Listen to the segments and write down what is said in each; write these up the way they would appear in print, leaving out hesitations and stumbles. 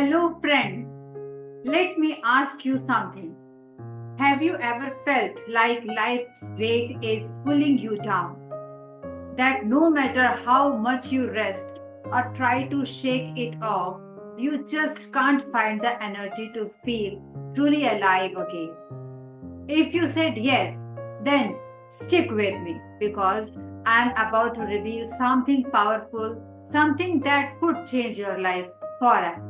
Hello, friends. Let me ask you something. Have you ever felt like life's weight is pulling you down? That no matter how much you rest or try to shake it off, you just can't find the energy to feel truly alive again? If you said yes, then stick with me because I'm about to reveal something powerful, something that could change your life forever.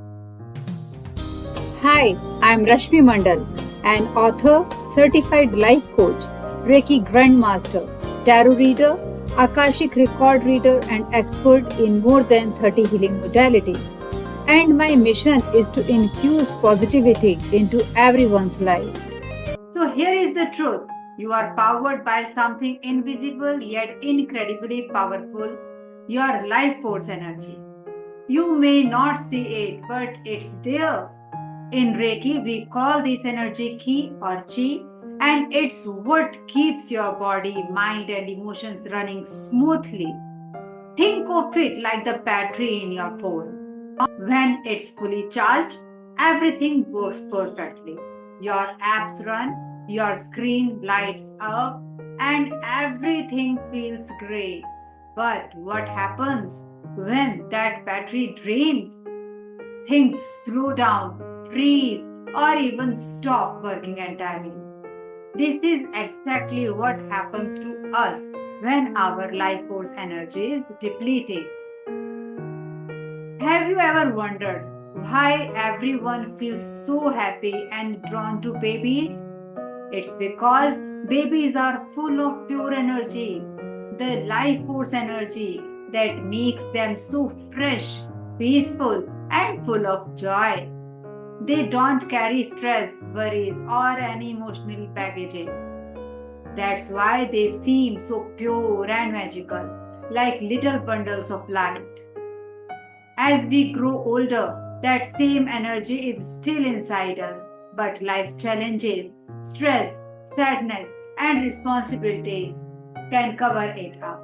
Hi, I'm Rashmi Mandal, an author, certified life coach, Reiki Grandmaster, tarot reader, Akashic record reader, and expert in more than 30 healing modalities. And my mission is to infuse positivity into everyone's life. So here is the truth. You are powered by something invisible yet incredibly powerful, your life force energy. You may not see it, but it's there. In Reiki, we call this energy ki or chi, and it's what keeps your body, mind, and emotions running smoothly. Think of it like the battery in your phone. When it's fully charged, everything works perfectly. Your apps run, your screen lights up, and everything feels great. But what happens when that battery drains? Things slow down, freeze, or even stop working entirely. This is exactly what happens to us when our life force energy is depleted. Have you ever wondered why everyone feels so happy and drawn to babies? It's because babies are full of pure energy, the life force energy that makes them so fresh, peaceful, and full of joy. They don't carry stress, worries, or any emotional baggages. That's why they seem so pure and magical, like little bundles of light. As we grow older, that same energy is still inside us, but life's challenges, stress, sadness, and responsibilities can cover it up.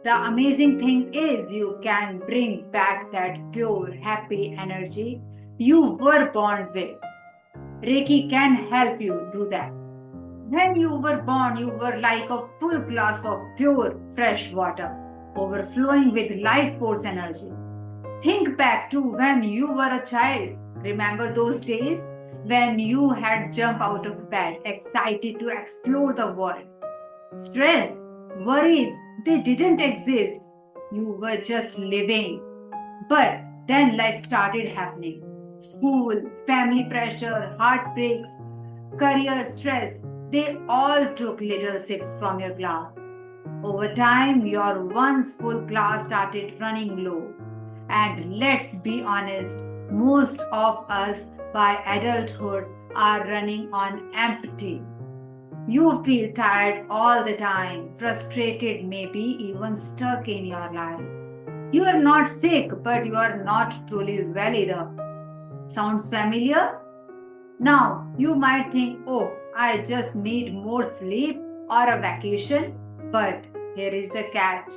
The amazing thing is, you can bring back that pure, happy energy you were born with. Reiki can help you do that. When you were born, you were like a full glass of pure, fresh water, overflowing with life force energy. Think back to when you were a child. Remember those days when you had jumped out of bed, excited to explore the world. Stress, worries, they didn't exist. You were just living. But then life started happening. School, family pressure, heartbreaks, career stress, they all took little sips from your glass. Over time, your once full glass started running low. And let's be honest, most of us by adulthood are running on empty. You feel tired all the time, frustrated, maybe even stuck in your life. You are not sick, but you are not truly well either. Sounds familiar? Now, you might think, oh, I just need more sleep or a vacation. But here is the catch.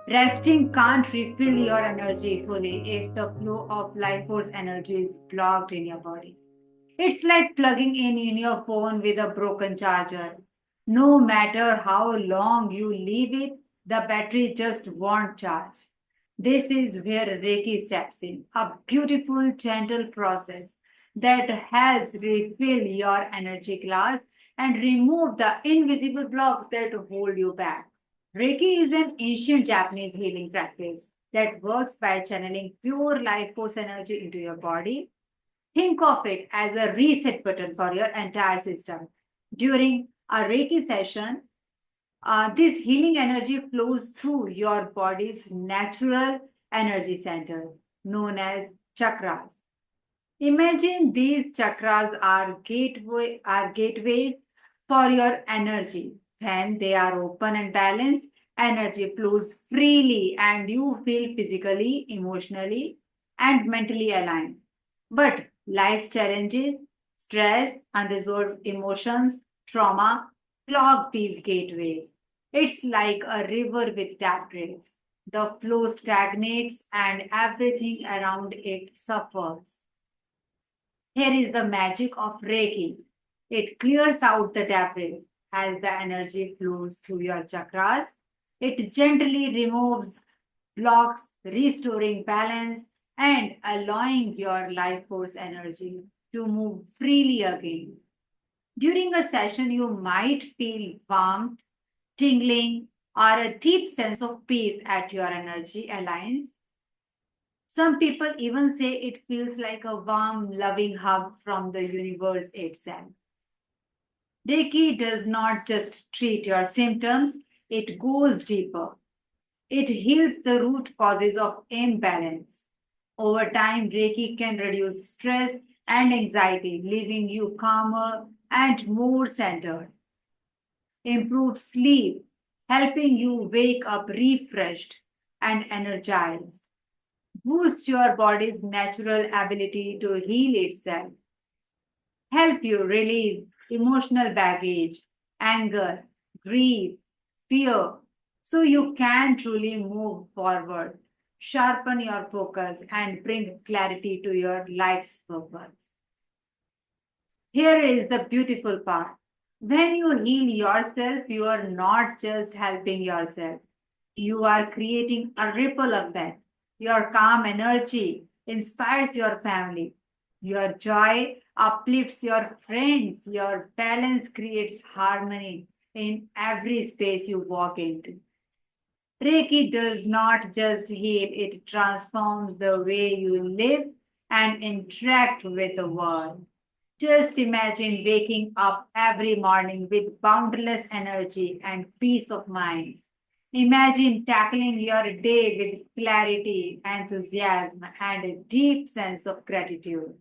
Resting can't refill your energy fully if the flow of life force energy is blocked in your body. It's like plugging in your phone with a broken charger. No matter how long you leave it, the battery just won't charge. This is where Reiki steps in, a beautiful, gentle process that helps refill your energy glass and remove the invisible blocks that hold you back. Reiki is an ancient Japanese healing practice that works by channeling pure life force energy into your body. Think of it as a reset button for your entire system. During a Reiki session, this healing energy flows through your body's natural energy centers, known as chakras. Imagine these chakras are gateways for your energy. When they are open and balanced, energy flows freely and you feel physically, emotionally, and mentally aligned. But life's challenges, stress, unresolved emotions, trauma clog these gateways. It's like a river with tap breaks. The flow stagnates and everything around it suffers. Here is the magic of Reiki. It clears out the debris as the energy flows through your chakras. It gently removes blocks, restoring balance and allowing your life force energy to move freely again. During a session, you might feel warmth, tingling, or a deep sense of peace at your energy aligns. Some people even say it feels like a warm, loving hug from the universe itself. Reiki does not just treat your symptoms, it goes deeper. It heals the root causes of imbalance. Over time, Reiki can reduce stress and anxiety, leaving you calmer and more centered. Improve sleep, helping you wake up refreshed and energized. Boost your body's natural ability to heal itself. Help you release emotional baggage, anger, grief, fear, so you can truly move forward, sharpen your focus, and bring clarity to your life's purpose. Here is the beautiful part. When you heal yourself, you are not just helping yourself, you are creating a ripple effect. Your calm energy inspires your family. Your joy uplifts your friends. Your balance creates harmony in every space you walk into. Reiki does not just heal, it transforms the way you live and interact with the world. Just imagine waking up every morning with boundless energy and peace of mind. Imagine tackling your day with clarity, enthusiasm, and a deep sense of gratitude.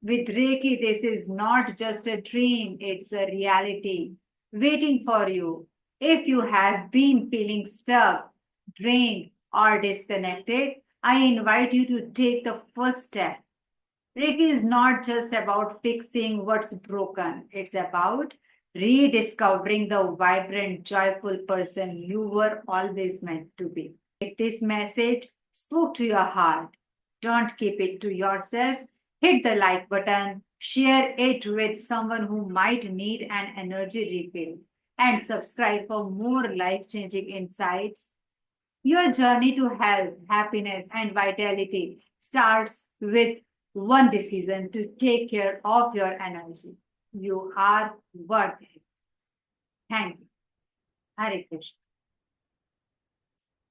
With Reiki, this is not just a dream, it's a reality waiting for you. If you have been feeling stuck, drained, or disconnected, I invite you to take the first step. Reiki is not just about fixing what's broken, it's about rediscovering the vibrant, joyful person you were always meant to be. If this message spoke to your heart, don't keep it to yourself. Hit the like button, share it with someone who might need an energy refill, and subscribe for more life changing insights. Your journey to health, happiness, and vitality starts with one decision to take care of your energy. You are worth it. Thank you. Hare Krishna.